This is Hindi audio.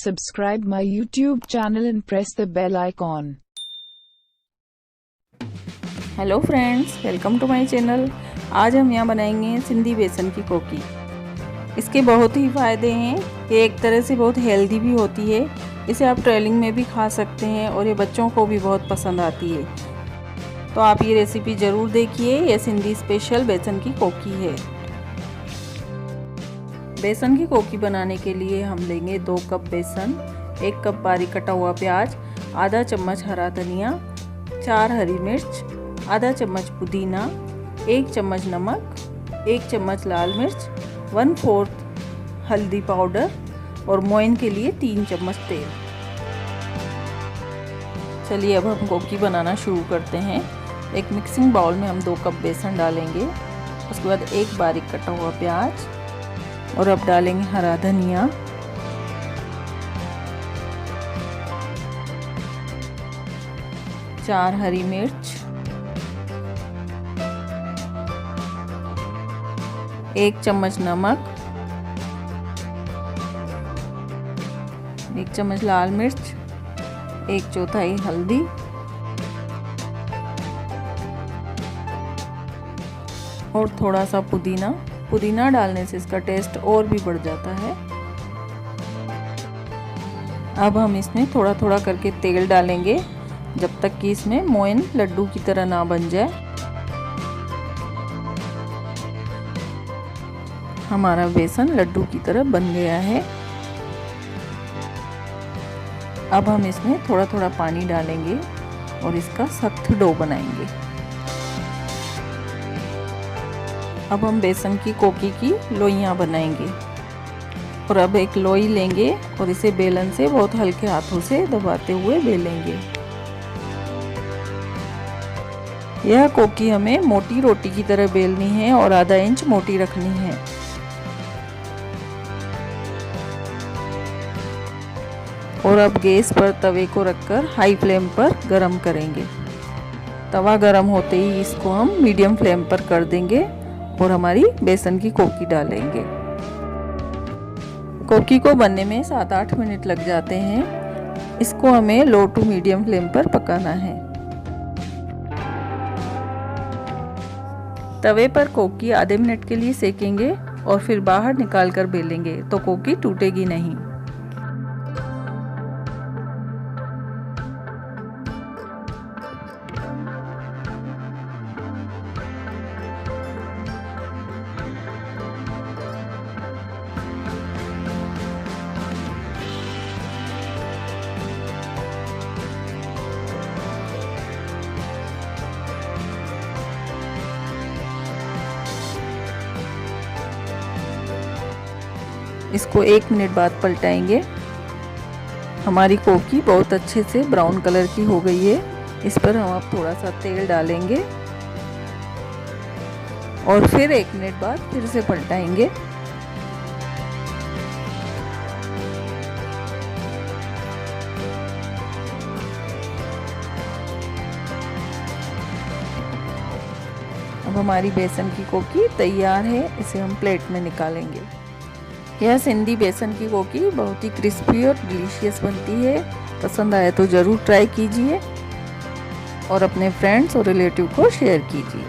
subscribe my YouTube channel and press the bell icon. Hello friends, welcome to my channel. आज हम यहाँ बनाएंगे सिंधी बेसन की कोकी। इसके बहुत ही फ़ायदे हैं। ये एक तरह से बहुत हेल्दी भी होती है। इसे आप ट्रेनिंग में भी खा सकते हैं और ये बच्चों को भी बहुत पसंद आती है। तो आप ये रेसिपी ज़रूर देखिए। ये सिंधी स्पेशल बेसन की कोकी है। बेसन की कोकी बनाने के लिए हम लेंगे 2 कप बेसन, 1 कप बारीक कटा हुआ प्याज, आधा चम्मच हरा धनिया, 4 हरी मिर्च, आधा चम्मच पुदीना, 1 चम्मच नमक, 1 चम्मच लाल मिर्च, 1/4 हल्दी पाउडर और मोइन के लिए 3 चम्मच तेल। चलिए अब हम कोकी बनाना शुरू करते हैं। एक मिक्सिंग बाउल में हम 2 कप बेसन डालेंगे। उसके बाद 1 बारीक कटा हुआ प्याज और अब डालेंगे हरा धनिया, चार हरी मिर्च, 1 चम्मच नमक, 1 चम्मच लाल मिर्च, 1/4 हल्दी और थोड़ा सा पुदीना। पुदीना डालने से इसका टेस्ट और भी बढ़ जाता है। अब हम इसमें थोड़ा थोड़ा करके तेल डालेंगे जब तक कि इसमें मोइन लड्डू की तरह ना बन जाए। हमारा बेसन लड्डू की तरह बन गया है। अब हम इसमें थोड़ा थोड़ा पानी डालेंगे और इसका सख्त डो बनाएंगे। अब हम बेसन की कोकी की लोइयाँ बनाएंगे और अब एक लोई लेंगे और इसे बेलन से बहुत हल्के हाथों से दबाते हुए बेलेंगे। यह कोकी हमें मोटी रोटी की तरह बेलनी है और आधा इंच मोटी रखनी है। और अब गैस पर तवे को रखकर हाई फ्लेम पर गरम करेंगे। तवा गरम होते ही इसको हम मीडियम फ्लेम पर कर देंगे और हमारी बेसन की कोकी डालेंगे। कोकी को बनने में 7-8 मिनट लग जाते हैं। इसको हमें लो टू मीडियम फ्लेम पर पकाना है। तवे पर कोकी आधे मिनट के लिए सेकेंगे और फिर बाहर निकाल कर बेलेंगे तो कोकी टूटेगी नहीं। इसको 1 मिनट बाद पलटाएंगे। हमारी कोकी बहुत अच्छे से ब्राउन कलर की हो गई है। इस पर हम अब थोड़ा सा तेल डालेंगे और फिर 1 मिनट बाद फिर से पलटाएंगे। अब हमारी बेसन की कोकी तैयार है। इसे हम प्लेट में निकालेंगे। यह सिंधी बेसन की कोकी बहुत ही क्रिस्पी और डिलीशियस बनती है। पसंद आए तो ज़रूर ट्राई कीजिए और अपने फ्रेंड्स और रिलेटिव को शेयर कीजिए।